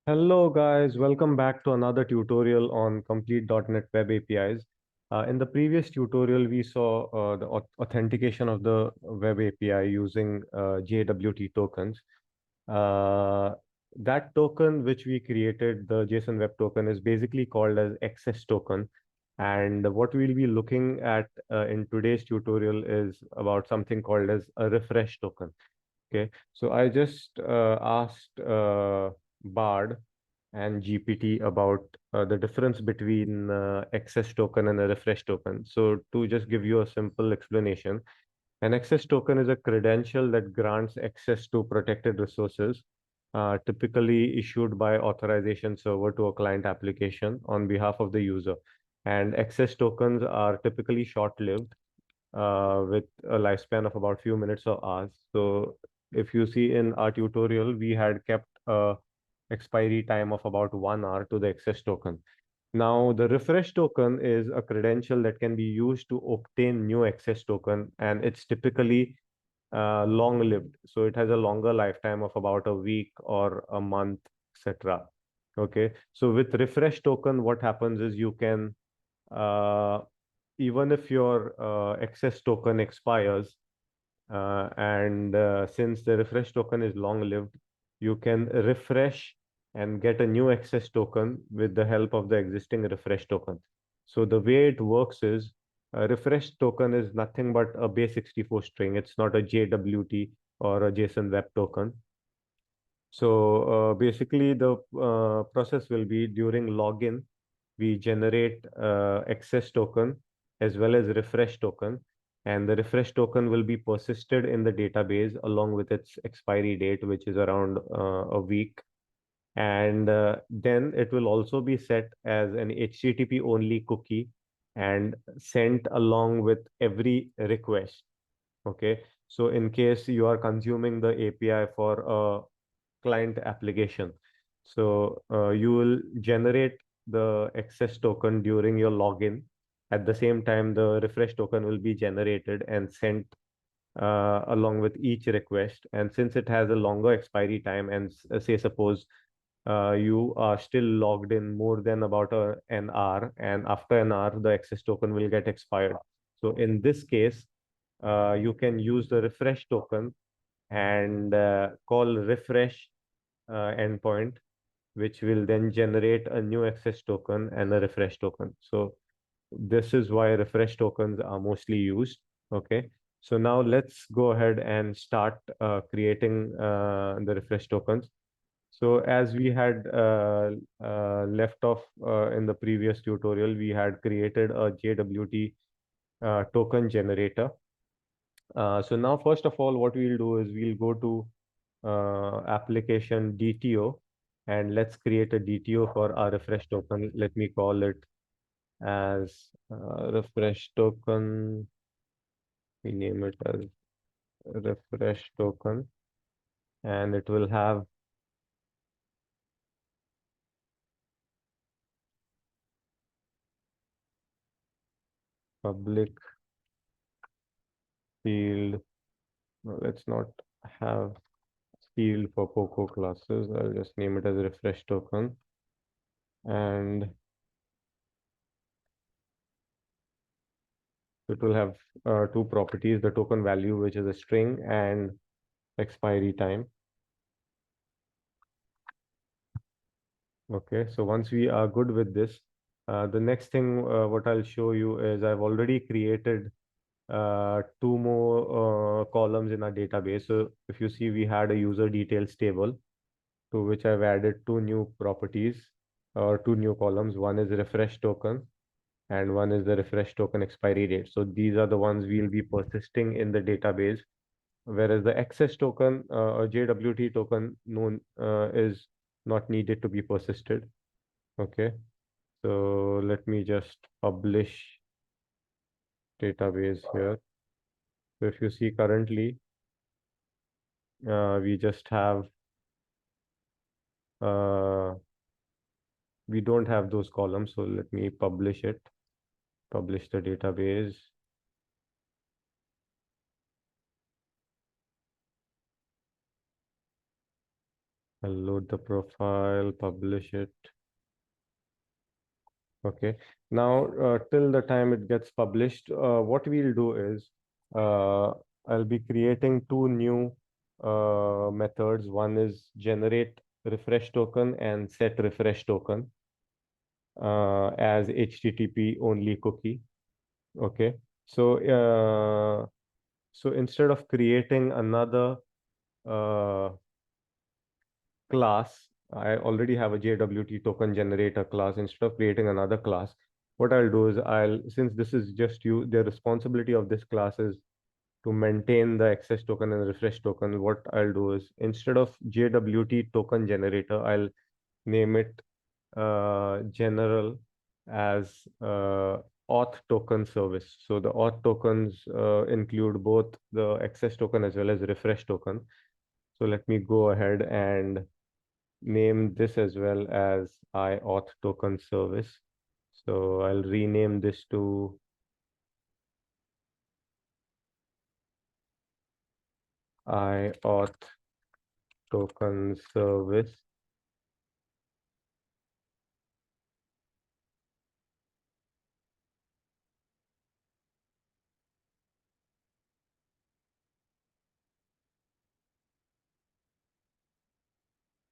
Hello guys, welcome back to another tutorial on complete.NET Web APIs. In the previous tutorial, we saw the authentication of the Web API using JWT tokens. Uh, that token which we created, the JSON Web Token, is basically called as AccessToken. And what we'll be looking at in today's tutorial is about something called as a refresh token. Okay, so I just asked Bard and GPT about the difference between access token and a refresh token. So to just give you a simple explanation, an access token is a credential that grants access to protected resources, typically issued by authorization server to a client application on behalf of the user. And access tokens are typically short-lived with a lifespan of about few minutes or hours. So if you see in our tutorial, we had kept a expiry time of about 1 hour to the access token. Now, the refresh token is a credential that can be used to obtain new access token, and it's typically long-lived. So it has a longer lifetime of about a week or a month, etc. Okay. So with refresh token, what happens is you can uh, even if your access token expires, and since the refresh token is long-lived, you can refresh and get a new access token with the help of the existing refresh token. So the way it works is a refresh token is nothing but a base64 string. It's not a JWT or a JSON Web Token. So basically, the process will be during login, we generate access token as well as refresh token. And the refresh token will be persisted in the database along with its expiry date, which is around a week. And then it will also be set as an HTTP only cookie and sent along with every request. Okay. So in case you are consuming the API for a client application, so you will generate the access token during your login. At the same time, the refresh token will be generated and sent along with each request. And since it has a longer expiry time, and say suppose you are still logged in more than about an hour, and after an hour, the access token will get expired. So in this case, you can use the refresh token and call refresh endpoint, which will then generate a new access token and a refresh token. So this is why refresh tokens are mostly used. Okay. So now let's go ahead and start creating the refresh tokens. So as we had left off in the previous tutorial, we had created a JWT token generator. So now, first of all, what we'll do is we'll go to application DTO, and let's create a DTO for our refresh token. Let me call it as refresh token. We name it as refresh token, and it will have public field. No, let's not have field for Poco classes. I'll just name it as refresh token. And it will have two properties, the token value, which is a string, and expiry time. Okay, so once we are good with this, the next thing what I'll show you is I've already created two more columns in our database. So if you see, we had a user details table to which I've added two new properties or two new columns. One is refresh token and one is the refresh token expiry date. So these are the ones we'll be persisting in the database, whereas the access token or JWT token known is not needed to be persisted. Okay, so let me just publish database here. So if you see currently, we just have, uh, we don't have those columns. So let me publish it, publish the database. I'll load the profile, publish it. Okay. Now, till the time it gets published, what we'll do is uh, I'll be creating two new methods. One is generate refresh token and set refresh token as HTTP only cookie. Okay. So instead of creating another uh, class, I already have a JWT token generator class. Instead of creating another class, what I'll do is since this is just you, the responsibility of this class is to maintain the access token and refresh token. What I'll do is instead of JWT token generator, I'll name it general as auth token service. So the auth tokens include both the access token as well as refresh token. So let me go ahead and name this as well as IAuth token service. So I'll rename this to IAuth token service.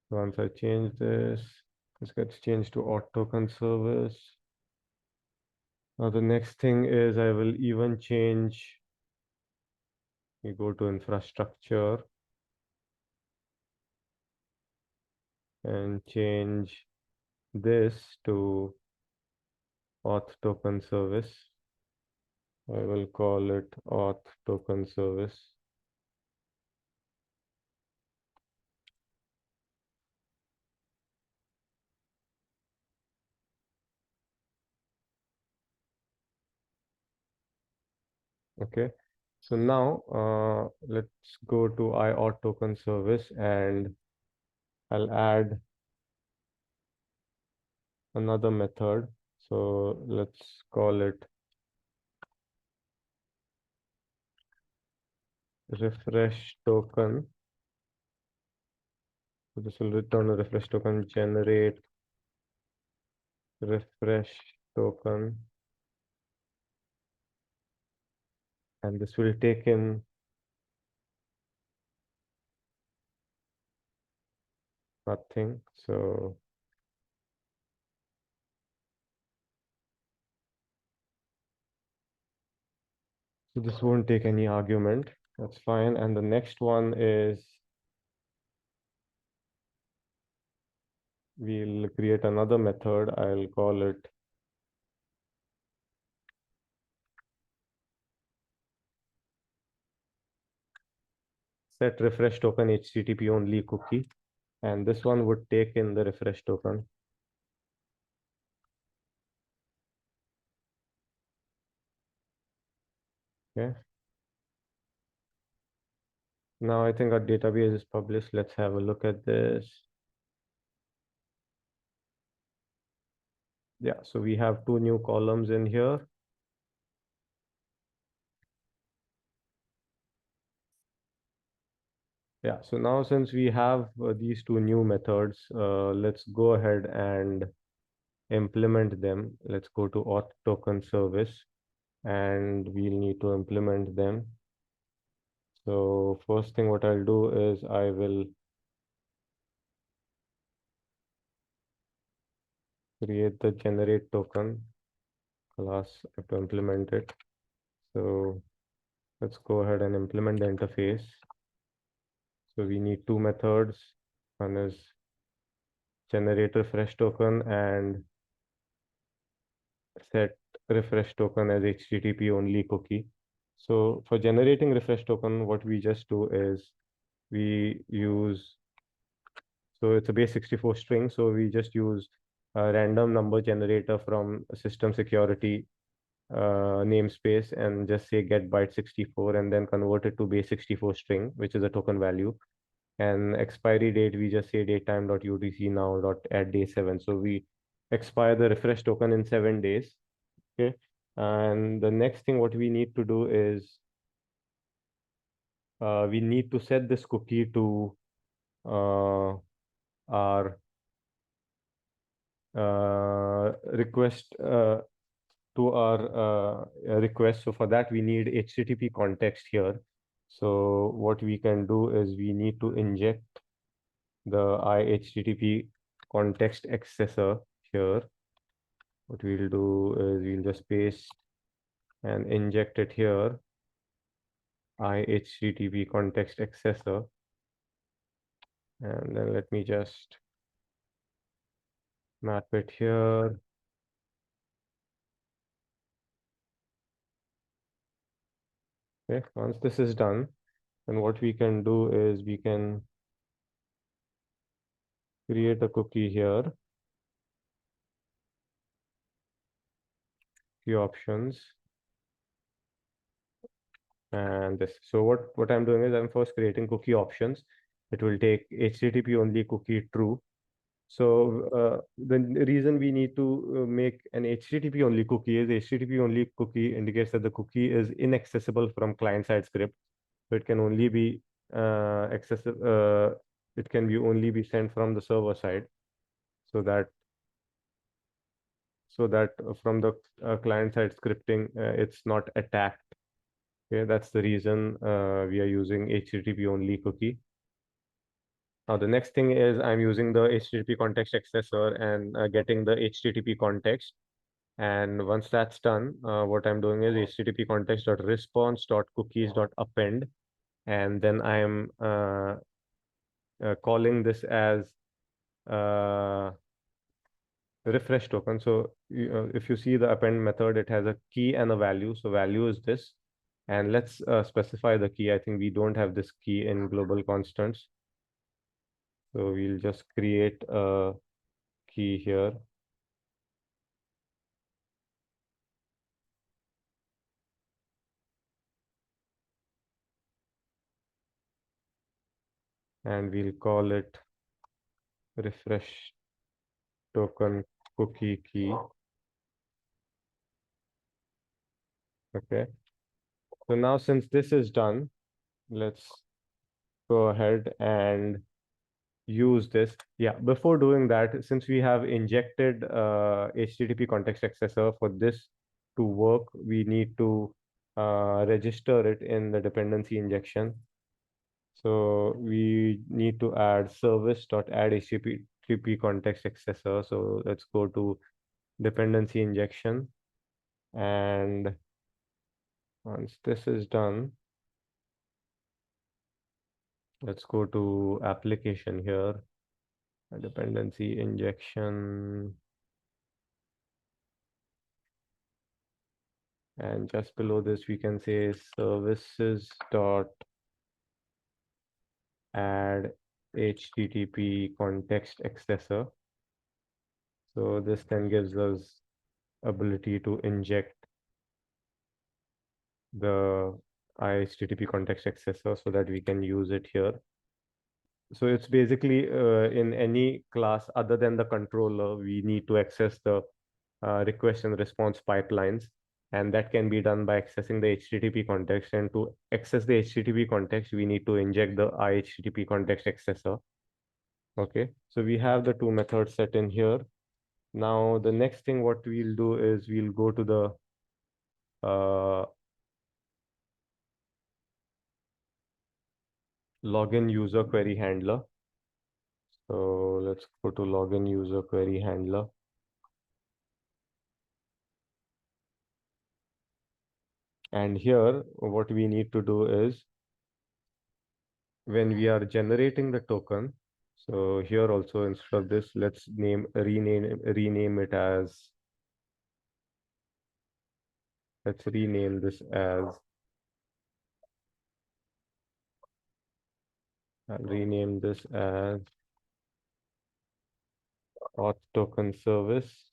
Once I change this gets changed to auth token service. Now the next thing is I will even change, we go to infrastructure and change this to auth token service. I will call it auth token service. Okay. So now let's go to IAuth token service and I'll add another method. So let's call it refresh token. So this will return a refresh token, generate refresh token, and this will take in nothing. So this won't take any argument. That's fine. And the next one is we'll create another method. I'll call it set refresh token HTTP only cookie. And this one would take in the refresh token. Okay. Now I think our database is published. Let's have a look at this. Yeah, so we have two new columns in here. Yeah, so now since we have these two new methods, let's go ahead and implement them. Let's go to auth token service and we'll need to implement them. So first thing what I'll do is I will create the generate token class. I have to implement it. So let's go ahead and implement the interface. So we need two methods. One is generate refresh token and set refresh token as HTTP only cookie. So for generating refresh token, what we just do is we use, so it's a base 64 string. So we just use a random number generator from a system security namespace and just say get byte 64 and then convert it to base 64 string, which is a token value. And expiry date, we just say datetime.udc now dot at day 7. So we expire the refresh token in 7 days. Okay. And the next thing what we need to do is we need to set this cookie to our request to our request. So for that, we need HTTP context here. So what we can do is we need to inject the IHTTP context accessor here. What we'll do is we'll just paste and inject it here, IHTTP context accessor. And then let me just map it here. Okay, once this is done, then what we can do is we can create a cookie here, few options, and this. So what I'm doing is I'm first creating cookie options. It will take HTTP only cookie true. So the reason we need to make an HTTP only cookie is HTTP only cookie indicates that the cookie is inaccessible from client-side script. So it can only be accessible. It can be only be sent from the server side, so that from the client-side scripting, it's not attacked. Okay, that's the reason we are using HTTP only cookie. Now the next thing is I'm using the HTTP context accessor and getting the HTTP context. And once that's done, what I'm doing is HTTP context.response.cookies.append, and then I'm calling this as refresh token. So if you see the append method, it has a key and a value. So value is this, and let's specify the key. I think we don't have this key in global constants. So we'll just create a key here. And we'll call it refresh token cookie key. Okay. So now since this is done, let's go ahead and use this. Yeah, before doing that, since we have injected HTTP context accessor, for this to work, we need to register it in the dependency injection. So we need to add service.add HTTP context accessor. So let's go to dependency injection. And once this is done, let's go to application here, a dependency injection. And just below this, we can say services dot add HTTP context accessor. So this then gives us ability to inject the HTTP context accessor so that we can use it here. So it's basically in any class other than the controller, we need to access the request and response pipelines. And that can be done by accessing the HTTP context. And to access the HTTP context, we need to inject the IHTTP context accessor. Okay, so we have the two methods set in here. Now, the next thing what we'll do is we'll go to the login user query handler. So let's go to login user query handler. And here, what we need to do is when we are generating the token, so here also instead of this, let's rename it as, let's rename this as, I'll rename this as auth token service.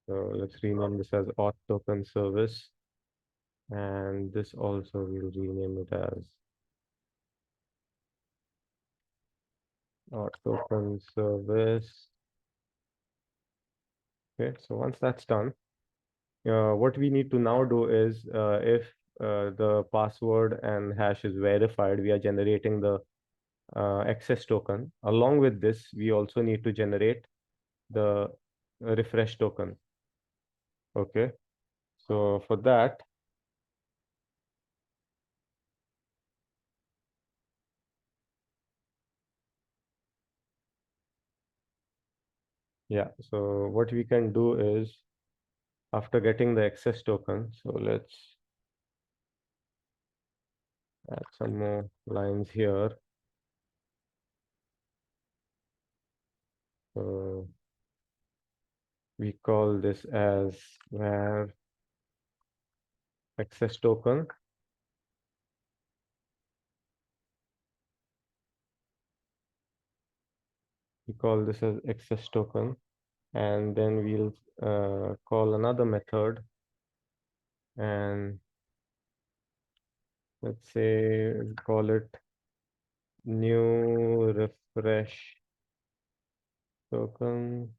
So let's rename this as auth token service. And this also we'll rename it as auth token service. Okay, so once that's done, what we need to now do is if the password and hash is verified, we are generating the access token. Along with this, we also need to generate the refresh token. Okay. So for that, yeah. So what we can do is after getting the access token, so let's add some more lines here. So we call this as where access token. We call this as access token, and then we'll call another method, and let's say call it new refresh token.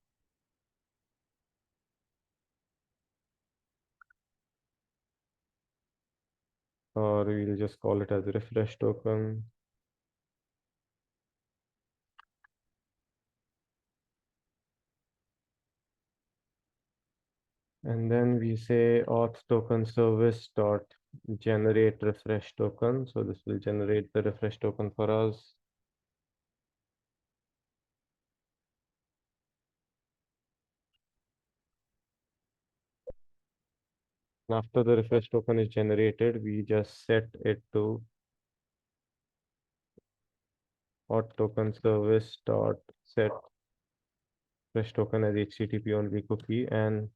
Or we'll just call it as refresh token. And then we say auth token service dot generate refresh token. So this will generate the refresh token for us. And after the refresh token is generated, we just set it to auth token service dot set refresh token as HTTP only cookie. And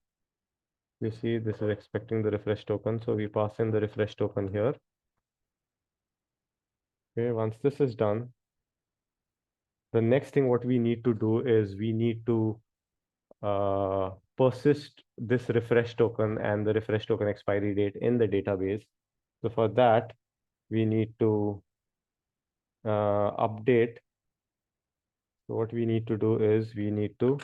you see this is expecting the refresh token. So we pass in the refresh token here. Okay, once this is done, the next thing what we need to do is we need to persist this refresh token and the refresh token expiry date in the database. So for that, we need to update. So what we need to do is we need to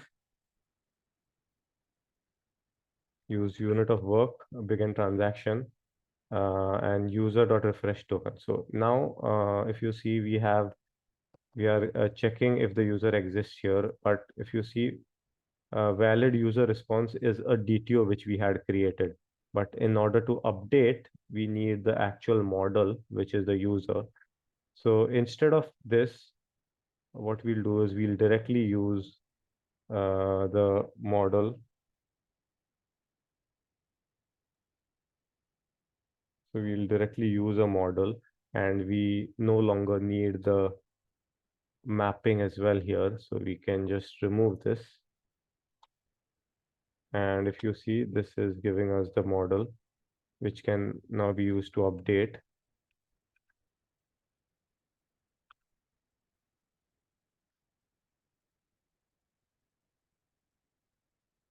use unit of work, begin transaction, and user.refresh token. So now, if you see, we are checking if the user exists here. But if you see, valid user response is a DTO which we had created. But in order to update, we need the actual model, which is the user. So instead of this, what we'll do is we'll directly use the model. So we'll directly use a model, and we no longer need the mapping as well here. So we can just remove this. And if you see, this is giving us the model, which can now be used to update.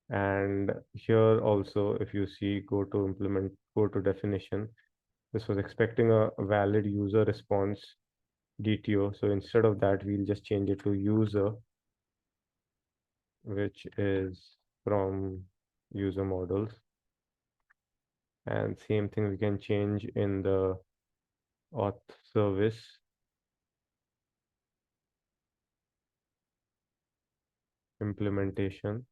And here also, if you see, go to definition, this was expecting a valid user response DTO. So instead of that, we'll just change it to user, which is from user models. And same thing we can change in the auth service. Implementation.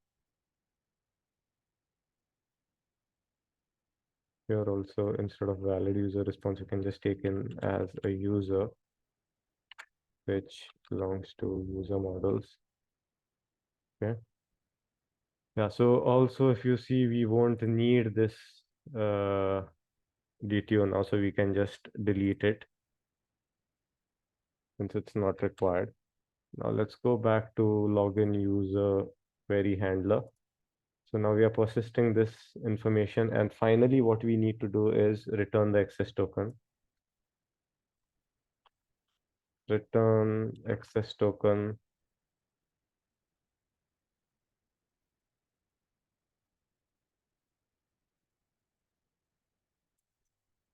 Here also, instead of valid user response, you can just take in as a user, which belongs to user models. Okay. Yeah, so also if you see, we won't need this DTO now, so we can just delete it since it's not required. Now let's go back to login user query handler. So now we are persisting this information, and finally what we need to do is return the access token. Return access token.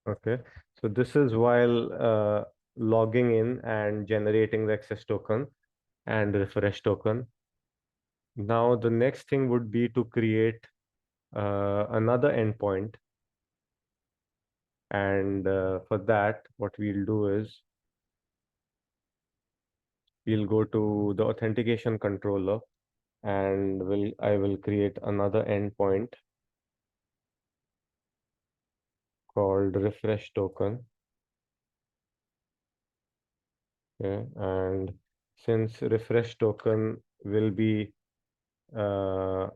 Okay, so this is while logging in and generating the access token and refresh token. Now the next thing would be to create another endpoint. And for that, what we'll do is we'll go to the authentication controller, and I will create another endpoint called RefreshToken. Okay, and since RefreshToken will be uh,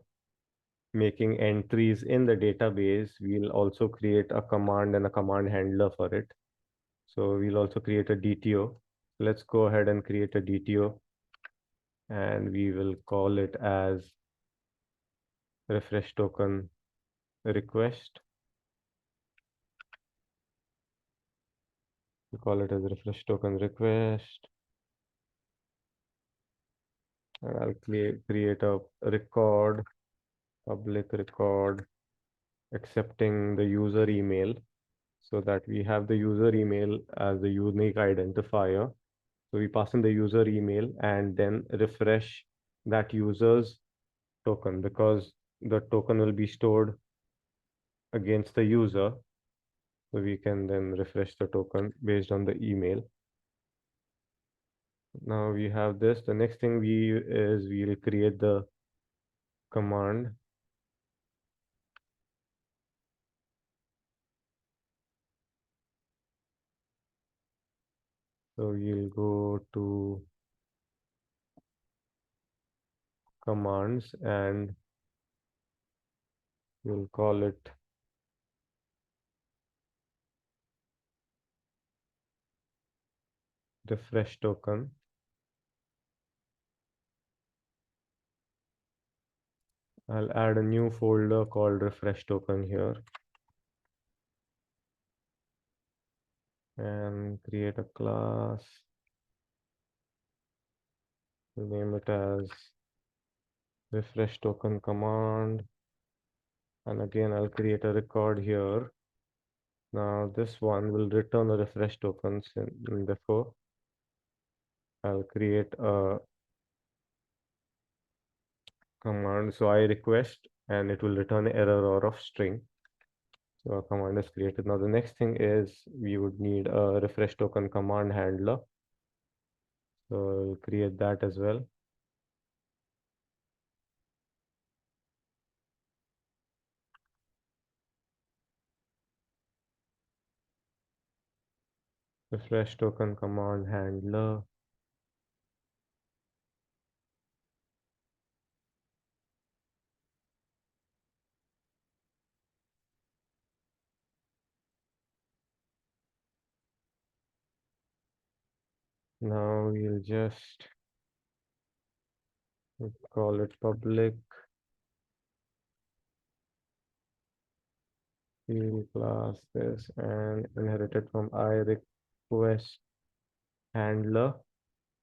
making entries in the database, we'll also create a command and a command handler for it. So we'll also create a DTO. Let's go ahead and create a DTO, and we will call it as RefreshToken request. We call it as RefreshToken request. And I'll create a record, public record, accepting the user email, so that we have the user email as the unique identifier. So we pass in the user email and then refresh that user's token, because the token will be stored against the user. So we can then refresh the token based on the email. Now we have this. The next thing we'll create the command. So we'll go to commands and we'll call it refresh token. I'll add a new folder called refresh token here and create a class. We'll name it as refresh token command. And again, I'll create a record here. Now this one will return a refresh token, and therefore I'll create a command. So I request and it will return error or of string. So a command is created. Now the next thing is we would need a refresh token command handler. So I'll create that as well. Refresh token command handler. Now we'll just call it public field class this and inherit it from I request handler,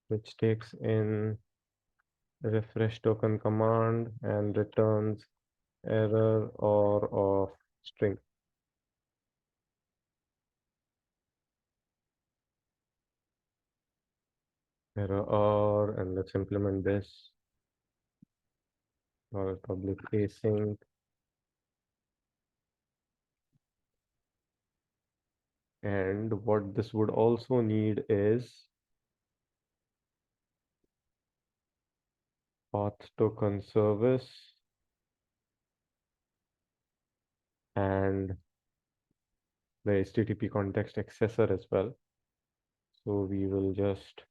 which takes in refresh token command and returns error or of string. Error or, and let's implement this. Or public async. And what this would also need is auth token service and the HTTP context accessor as well. So we will just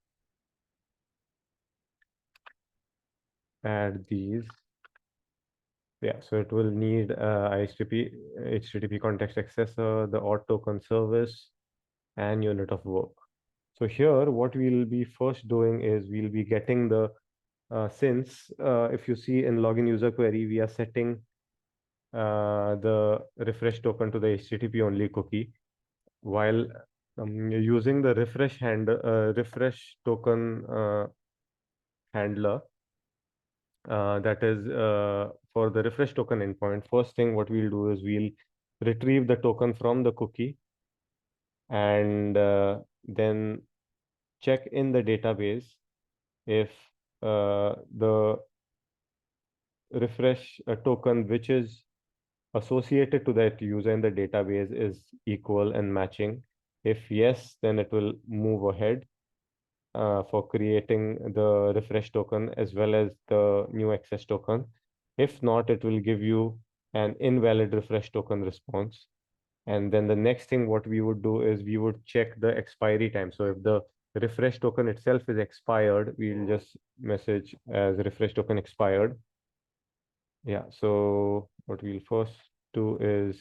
add these. Yeah, so it will need HTTP context accessor, the auth token service, and unit of work. So here, what we'll be first doing is we'll be getting the since if you see in login user query, we are setting the refresh token to the HTTP only cookie, while using the refresh token handler. That is for the refresh token endpoint. First thing what we'll do is we'll retrieve the token from the cookie and then check in the database if the refresh token, which is associated to that user in the database is equal and matching. If yes, then it will move ahead for creating the refresh token as well as the new access token. If not, it will give you an invalid refresh token response. And then the next thing what we would do is we would check the expiry time. So if the refresh token itself is expired, we'll just message as refresh token expired. Yeah, so what we'll first do is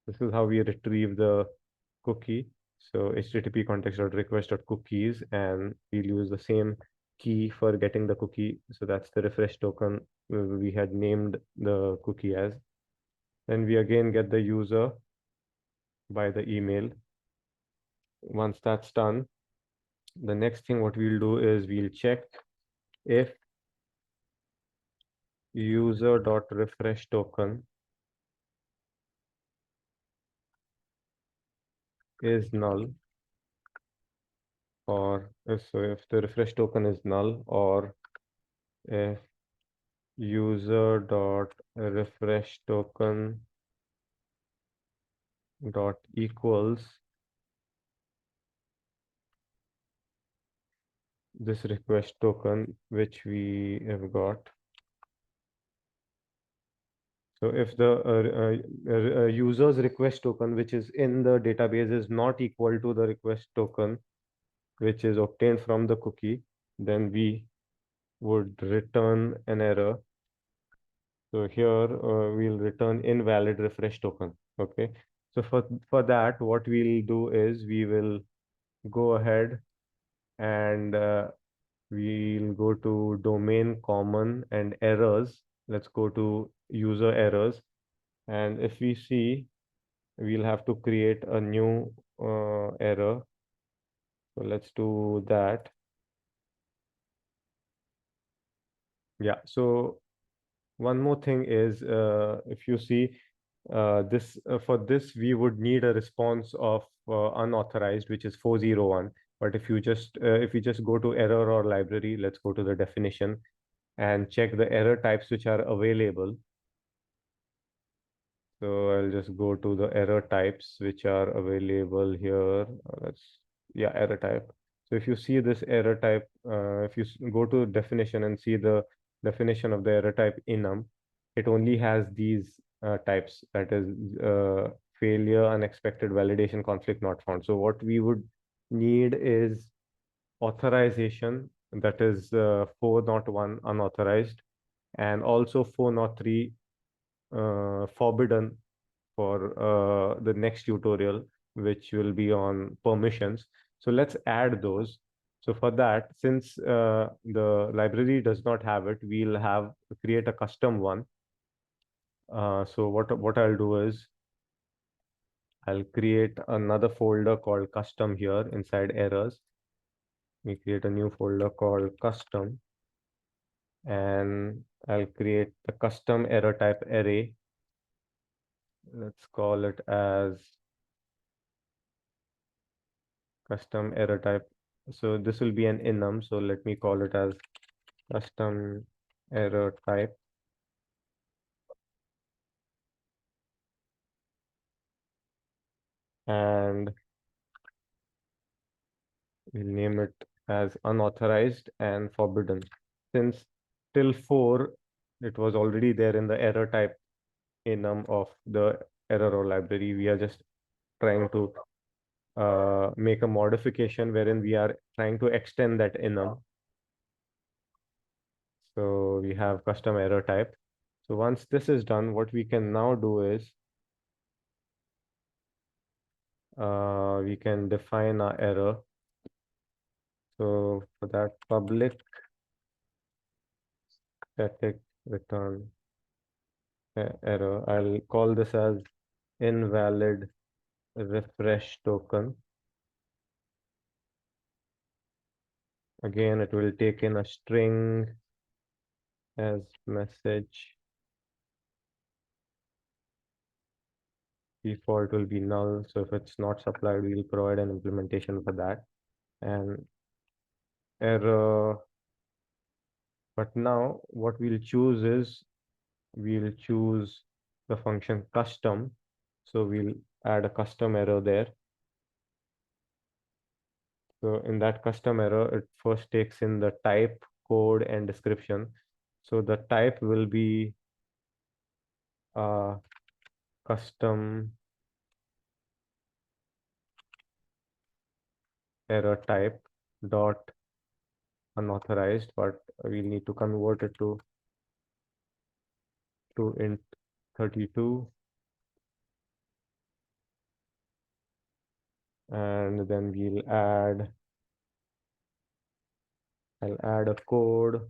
this is how we retrieve the cookie. So http context.request.cookies, and we'll use the same key for getting the cookie. So that's the refresh token we had named the cookie as. Then we again get the user by the email. Once that's done, the next thing what we'll do is we'll check if user.refresh token is null, or if the refresh token is null, or if user.refresh token dot equals this request token which we have got. So if the user's request token which is in the database is not equal to the request token which is obtained from the cookie, then we would return an error. So here we'll return invalid refresh token. Okay. So for that, what we'll do is we will go ahead and we'll go to domain common and errors. Let's go to user errors. And if we see, we'll have to create a new error. So let's do that. Yeah. So one more thing is, if you see this for this, we would need a response of unauthorized, which is 401. But if you just go to error or library, let's go to the definition and check the error types which are available. So I'll just go to the error types which are available here. Yeah, error type. So if you see this error type, if you go to definition and see the definition of the error type enum, it only has these types, that is failure, unexpected, validation, conflict not found. So what we would need is authorization, that is 401 unauthorized, and also 403 forbidden for the next tutorial, which will be on permissions. So let's add those. So for that, since the library does not have it, we'll have to create a custom one. So what I'll do is I'll create another folder called custom here inside errors. We create a new folder called custom, and I'll create the custom error type array. Let's call it as custom error type. So this will be an enum. So let me call it as custom error type. And we'll name it as unauthorized and forbidden. Since till 4, it was already there in the error type enum of the error or library. We are just trying to make a modification wherein we are trying to extend that enum. So we have custom error type. So once this is done, what we can now do is we can define our error. So for that, public static return error, I'll call this as invalid refresh token. Again, it will take in a string as message. Default will be null. So if it's not supplied, we'll provide an implementation for that. And error. But now what we'll choose is we'll choose the function custom. So we'll add a custom error there. So in that custom error, it first takes in the type, code, and description. So the type will be custom error type dot unauthorized, but we need to convert it to int 32, and then I'll add a code.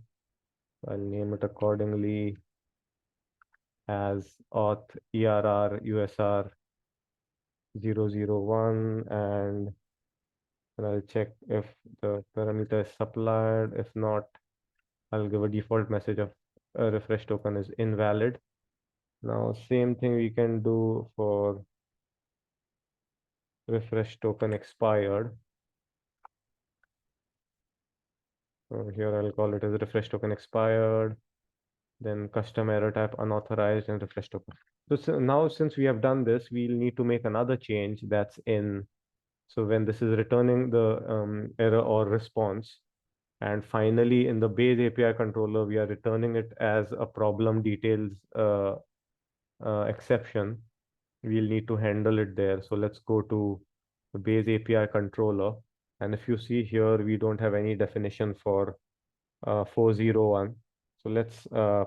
I'll name it accordingly as auth err usr 001, and then I'll check if the parameter is supplied. If not, I'll give a default message of a refresh token is invalid. Now, same thing we can do for refresh token expired. So here I'll call it as refresh token expired, then custom error type unauthorized, and refresh token. So now since we have done this, we'll need to make another change that's in. So when this is returning the error or response, and finally in the base API controller, we are returning it as a problem details exception. We'll need to handle it there. So let's go to the base API controller. And if you see here, we don't have any definition for 401. So let's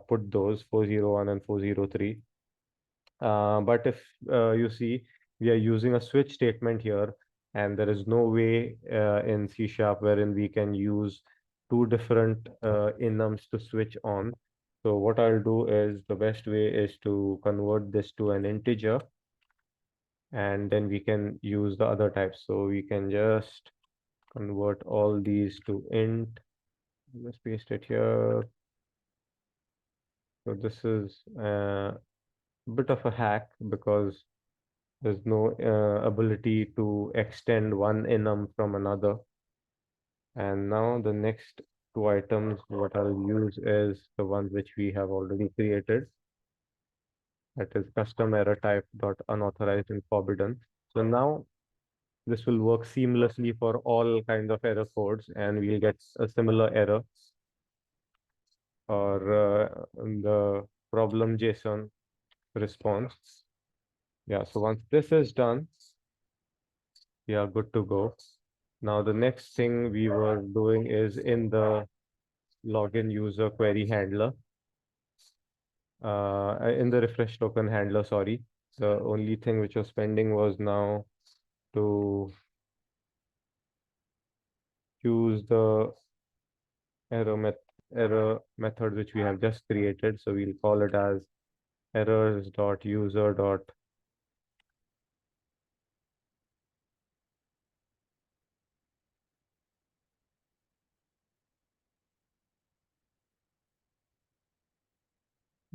put those 401 and 403. But if you see, we are using a switch statement here, and there is no way in C# wherein we can use two different enums to switch on. So what I'll do is the best way is to convert this to an integer, and then we can use the other types. So we can just convert all these to int. Let's paste it here. So this is a bit of a hack because there's no ability to extend one enum from another. And now the next two items, what I'll use is the ones which we have already created. That is custom error type dot unauthorized and forbidden. So now this will work seamlessly for all kinds of error codes, and we'll get a similar error or the problem JSON response. Yeah, so once this is done, we are good to go. Now, the next thing we were doing is in the login user query handler, in the refresh token handler, sorry. The only thing which was pending was now to use the error method which we have just created. So we'll call it as errors.user dot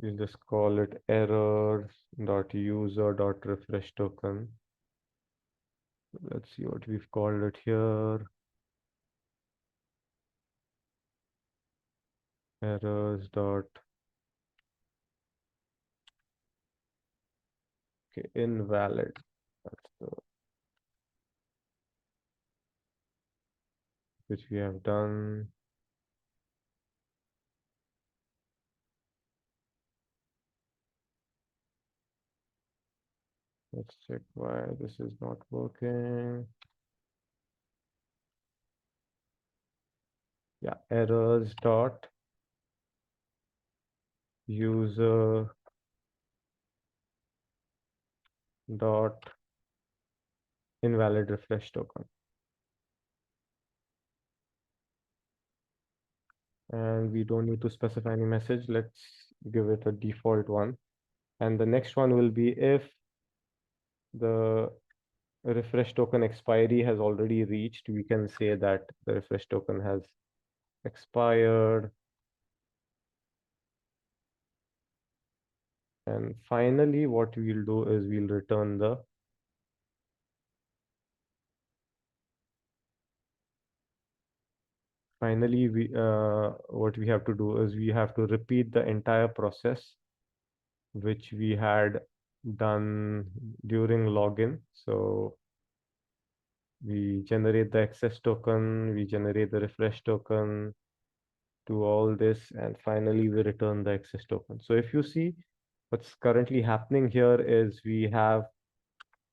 we'll just call it errors.user.refreshToken. Let's see what we've called it here. Errors dot okay, invalid. That's the which we have done. Let's check why this is not working. Yeah, errors dot user dot invalid refresh token. And we don't need to specify any message. Let's give it a default one. And the next one will be if the refresh token expiry has already reached, we can say that the refresh token has expired. And finally, what we'll do is we'll return the Finally, what we have to do is we have to repeat the entire process which we had done during login. So we generate the access token, we generate the refresh token, do all this, and finally we return the access token. So if you see what's currently happening here is we have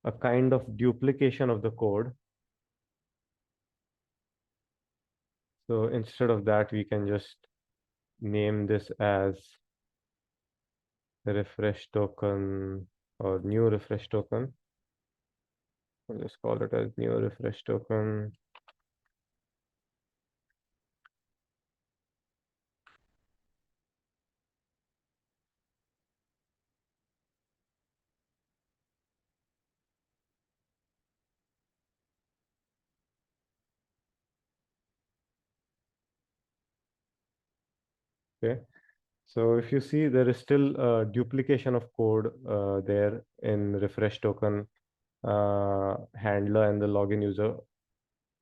a kind of duplication of the code. So instead of that, we can just name this as refresh token or new refresh token. We'll just call it as new refresh token. Okay. So if you see, there is still a duplication of code there in refresh token handler and the login user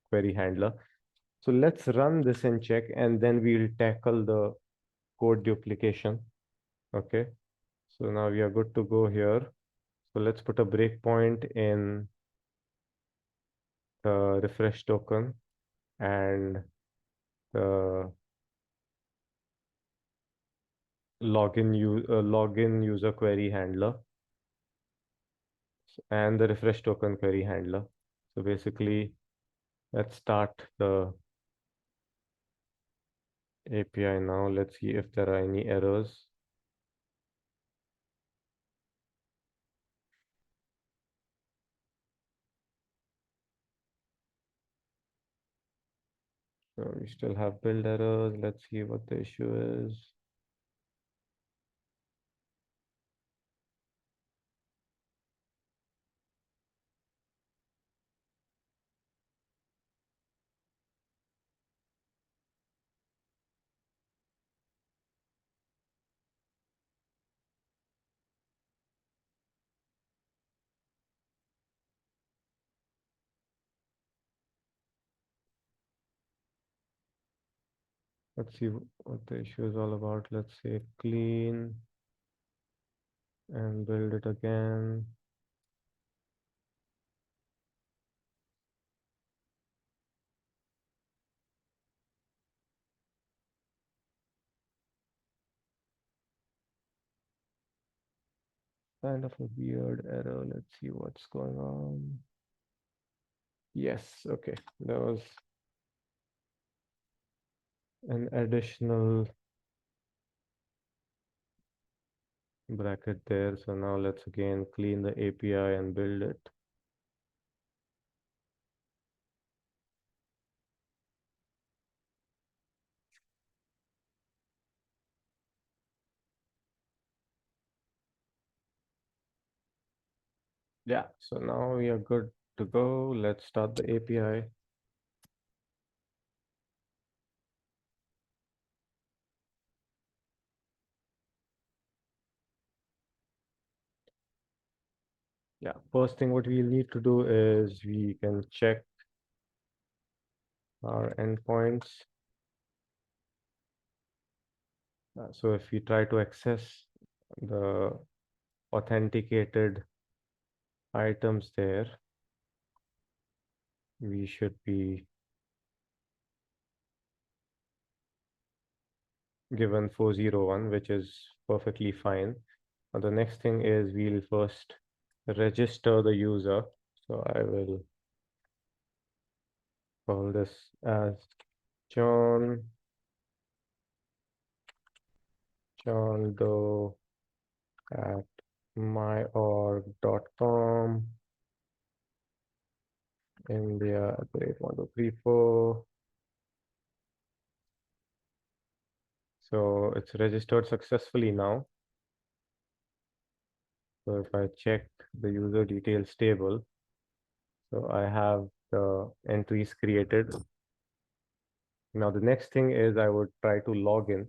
query handler. So let's run this and check, and then we'll tackle the code duplication. Okay. So now we are good to go here. So let's put a breakpoint in the refresh token and the login user query handler and the refresh token query handler. So basically, let's start the API now. Let's see if there are any errors. So we still have build errors. Let's see what the issue is. Let's see what the issue is all about. Let's say clean and build it again. Kind of a weird error. Let's see what's going on. Yes, okay. There was an additional bracket there. So now let's again clean the API and build it. Yeah, so now we are good to go. Let's start the API. Yeah, first thing what we'll need to do is we can check our endpoints. So if we try to access the authenticated items there, we should be given 401, which is perfectly fine. Now the next thing is we'll first register the user. So I will call this as John Doe at myorg.com, India at the rate 1234. So it's registered successfully now. So if I check the user details table, so I have the entries created. Now the next thing is I would try to log in,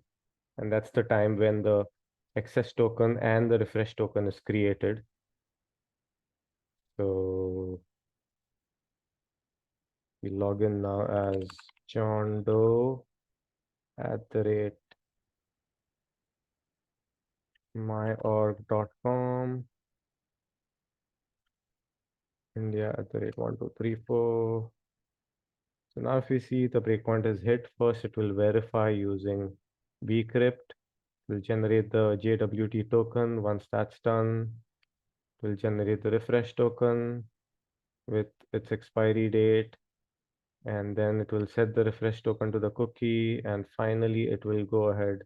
and that's the time when the access token and the refresh token is created. So we log in now as John Doe @myorg.com, India @1234. So now if we see the breakpoint is hit, first it will verify using bcrypt. Will generate the JWT token. Once that's done, it will generate the refresh token with its expiry date, and then it will set the refresh token to the cookie, and finally it will go ahead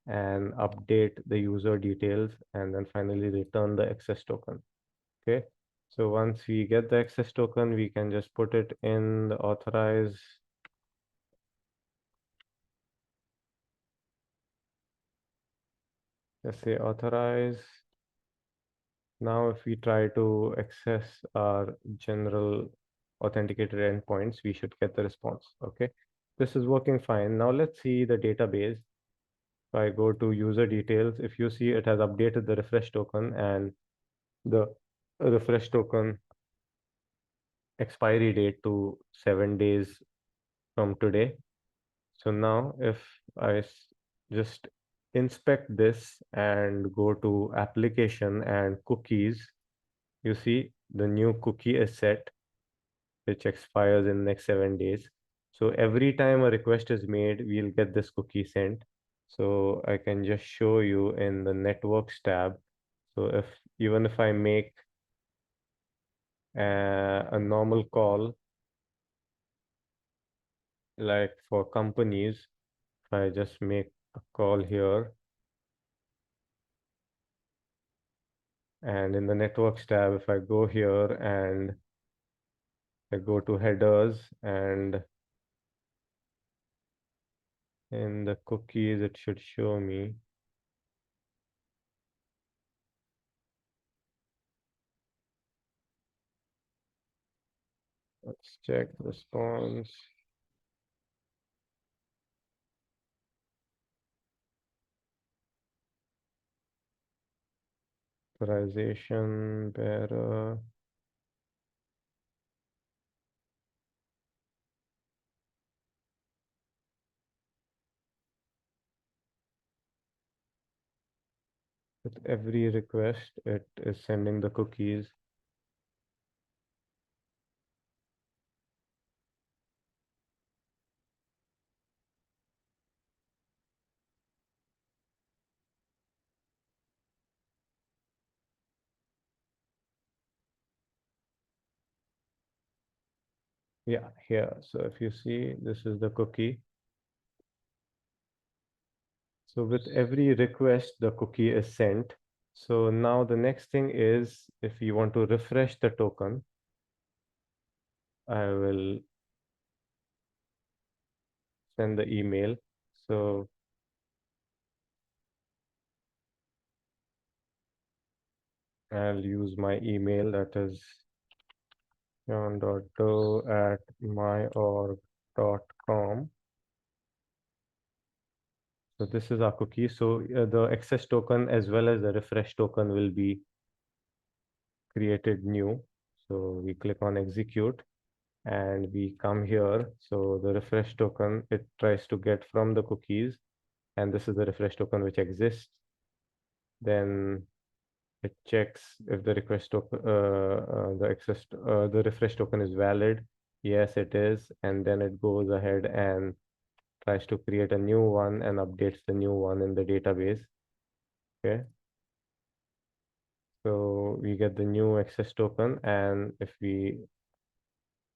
and update the user details, and then finally return the access token. Okay, so once we get the access token, we can just put it in the authorize. Let's say authorize. Now, if we try to access our general authenticated endpoints, we should get the response. Okay, this is working fine. Now let's see the database. If I go to user details, if you see, it has updated the refresh token, and the refresh token expiry date to 7 days from today. So now if I just inspect this and go to application and cookies, you see the new cookie is set, which expires in the next 7 days. So every time a request is made, we'll get this cookie sent. So I can just show you in the networks tab. So even if I make a normal call, like for companies, if I just make a call here, and in the networks tab, if I go here and I go to headers, and in the cookies, it should show me. Let's check response. Authorization bearer. With every request, it is sending the cookies. Yeah, here. So if you see, this is the cookie. So with every request, the cookie is sent. So now the next thing is, if you want to refresh the token, I will send the email. So I'll use my email, that is john.doe@myorg.com. So this is our cookie. So the access token as well as the refresh token will be created new. So we click on execute and we come here. So the refresh token, it tries to get from the cookies, and this is the refresh token which exists. Then it checks if the request token, the refresh token is valid. Yes, it is. And then it goes ahead and tries to create a new one and updates the new one in the database. Okay. So we get the new access token, and if we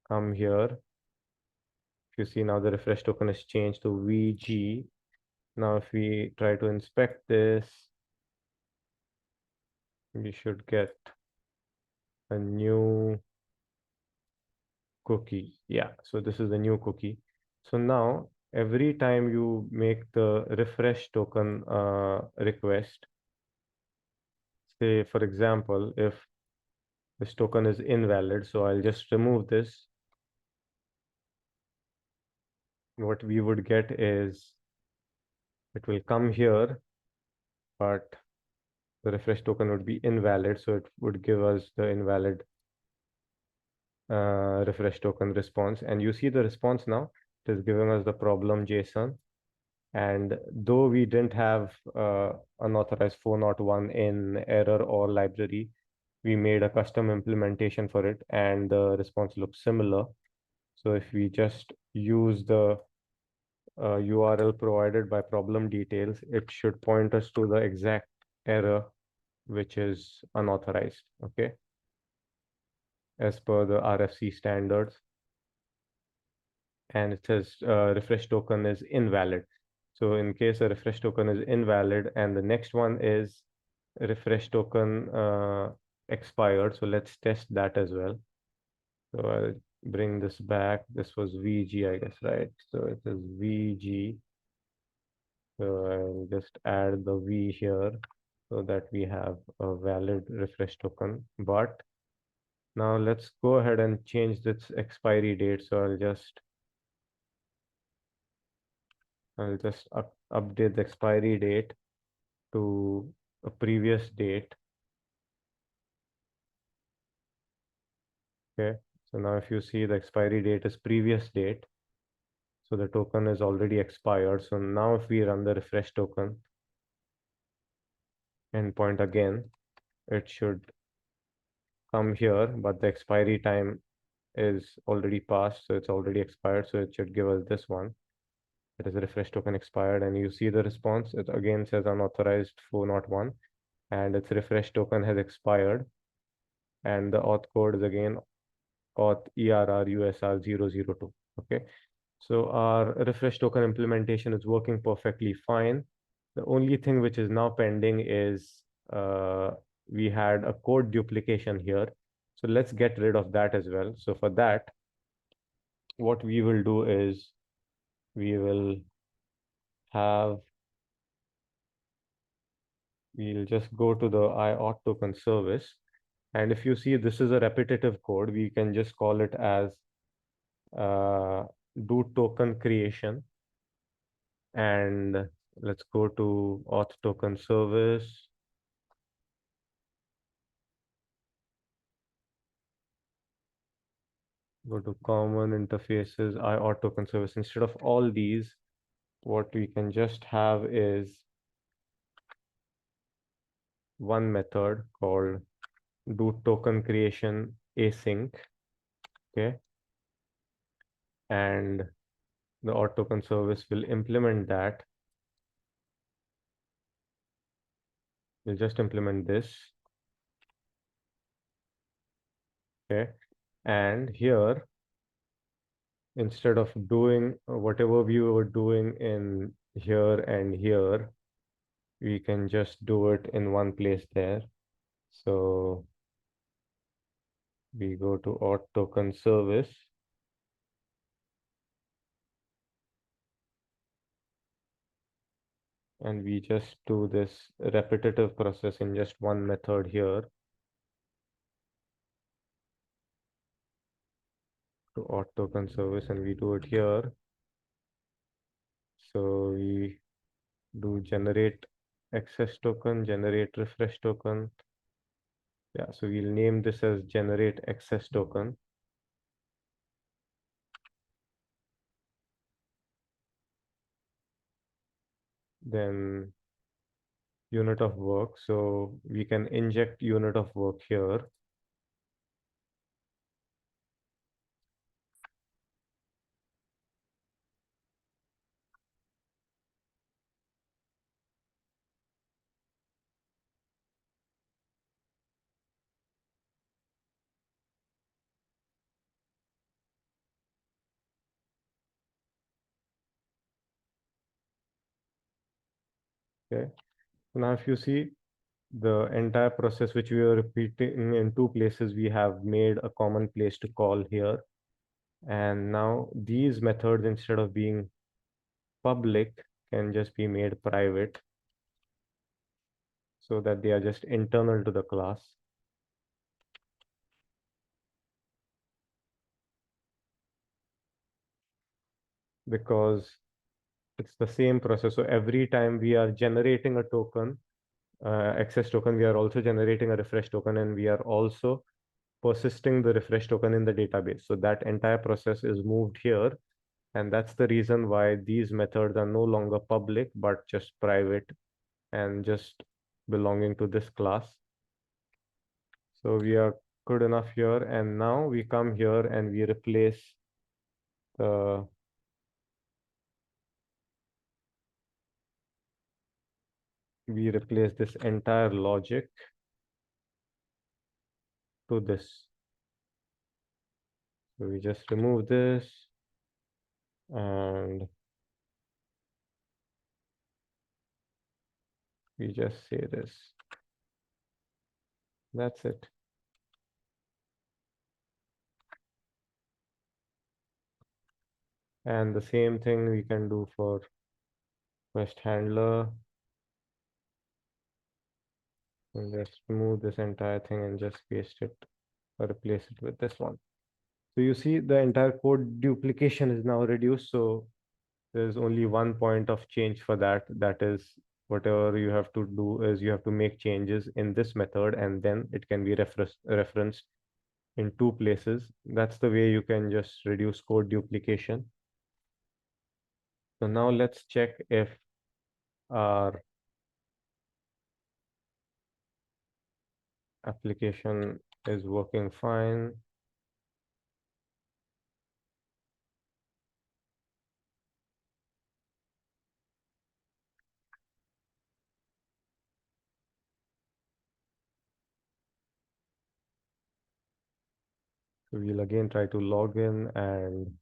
come here, if you see now the refresh token is changed to VG. Now if we try to inspect this, we should get a new cookie. Yeah, so this is the new cookie. So now every time you make the refresh token request, say for example, if this token is invalid, so I'll just remove this. What we would get is it will come here, but the refresh token would be invalid, so it would give us the invalid refresh token response. And you see the response now. It is giving us the problem JSON. And though we didn't have unauthorized 401 in error or library, we made a custom implementation for it, and the response looks similar. So if we just use the URL provided by problem details, it should point us to the exact error, which is unauthorized, okay, as per the RFC standards. And it says refresh token is invalid. So in case a refresh token is invalid and the next one is refresh token expired, so let's test that as well. So I'll bring this back. This was VG, I guess, right? So it is VG. So I'll just add the V here so that we have a valid refresh token. But now let's go ahead and change this expiry date. So I'll just update the expiry date to a previous date. Okay. So now if you see, the expiry date is previous date. So the token is already expired. So now if we run the refresh token endpoint again, it should come here, but the expiry time is already passed. So it's already expired. So it should give us this one. It is refresh token expired, and you see the response. It again says unauthorized 401, and its refresh token has expired. And the auth code is again auth ERR USR002. Okay. So our refresh token implementation is working perfectly fine. The only thing which is now pending is we had a code duplication here. So let's get rid of that as well. So for that, what we will do is we will have, we'll just go to the AccessToken service. And if you see this is a repetitive code, we can just call it as do token creation. And let's go to auth token service. Go to common interfaces, auth token service. Instead of all these, what we can just have is one method called do token creation async. Okay. And the auth token service will implement that. We'll just implement this. Okay. And here, instead of doing whatever we were doing in here and here, we can just do it in one place there. So we go to auth token service. And we just do this repetitive process in just one method here to auth token service, and we do it here. So we do generate access token, generate refresh token. Yeah, so we'll name this as generate access token. Then unit of work. So we can inject unit of work here. Okay. Now, if you see the entire process which we are repeating in two places, we have made a common place to call here. And now these methods, instead of being public, can just be made private so that they are just internal to the class. Because it's the same process. So every time we are generating a token, access token, we are also generating a refresh token, and we are also persisting the refresh token in the database. So that entire process is moved here. And that's the reason why these methods are no longer public, but just private and just belonging to this class. So we are good enough here. And now we come here and we replace the this entire logic to this. So we just remove this and we just say this. That's it. And the same thing we can do for request handler. And just remove this entire thing and just paste it or replace it with this one. So you see the entire code duplication is now reduced. So there's only one point of change for that. That is whatever you have to do is you have to make changes in this method and then it can be referenced in two places. That's the way you can just reduce code duplication. So now let's check if our application is working fine. So we'll again try to log in and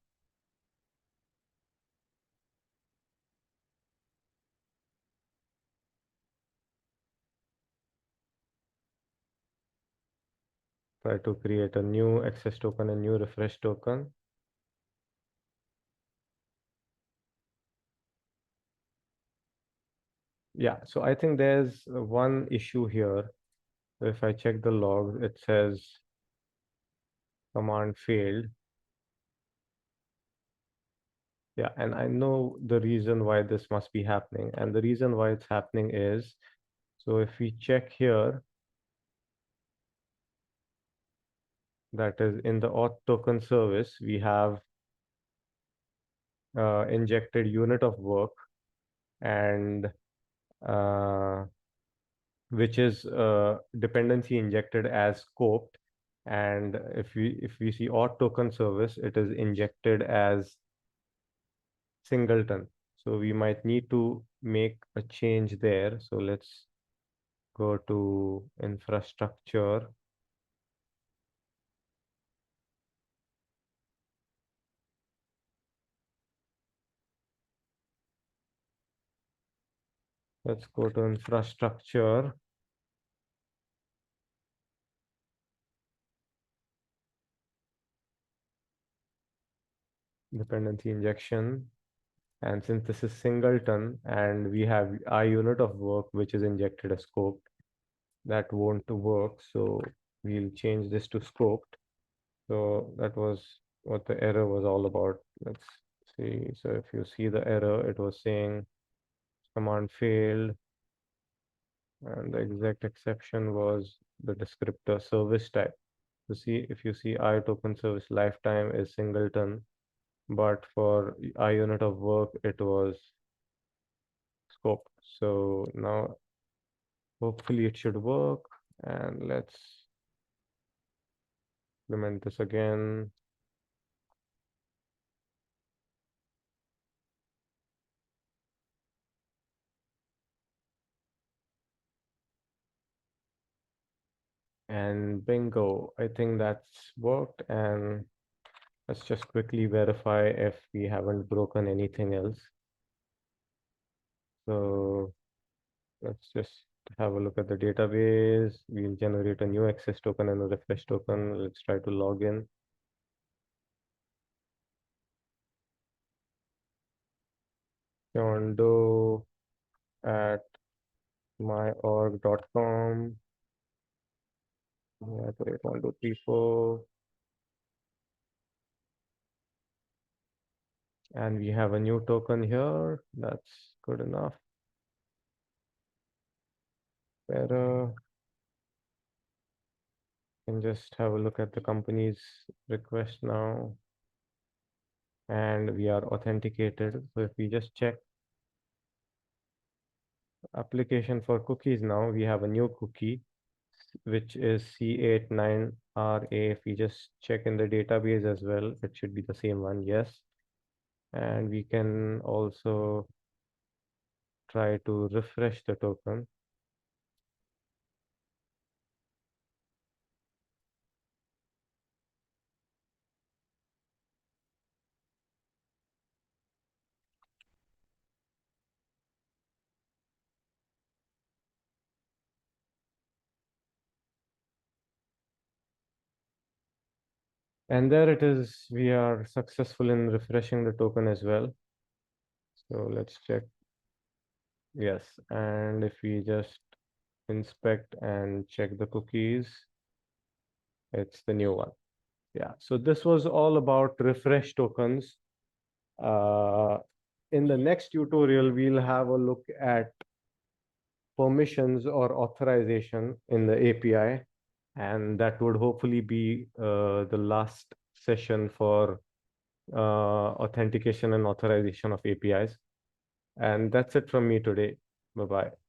try to create a new access token, a new refresh token. Yeah, so I think there's one issue here. If I check the log, it says command failed. Yeah, and I know the reason why this must be happening. And the reason why it's happening is, so if we check here, that is in the auth token service, we have injected unit of work and which is dependency injected as scoped. And if we see auth token service, it is injected as singleton. So we might need to make a change there. So let's go to infrastructure. Let's go to infrastructure. Dependency injection. And since this is singleton and we have our unit of work, which is injected as scoped, that won't work. So we'll change this to scoped. So that was what the error was all about. Let's see. So if you see the error, it was saying command failed. And the exact exception was the descriptor service type. To see if you see I token service lifetime is singleton, but for I unit of work, it was scope. So now hopefully it should work. And let's implement this again. And bingo, I think that's worked. And let's just quickly verify if we haven't broken anything else. So let's just have a look at the database. We'll generate a new access token and a refresh token. Let's try to log in. John Doe at myorg.com. Yeah, 1, 2, 3, 4. And we have a new token here. That's good enough. Better. Can just have a look at the company's request now. and we are authenticated. So if we just check application for cookies now, we have a new cookie, which is C89RA. If we just check in the database as well, it should be the same one, yes. And we can also try to refresh the token. And there it is. We are successful in refreshing the token as well. So let's check. Yes. And if we just inspect and check the cookies, it's the new one. Yeah. So this was all about refresh tokens. Uh, in the next tutorial, we'll have a look at permissions or authorization in the API. And that would hopefully be the last session for authentication and authorization of APIs. And that's it from me today. Bye-bye.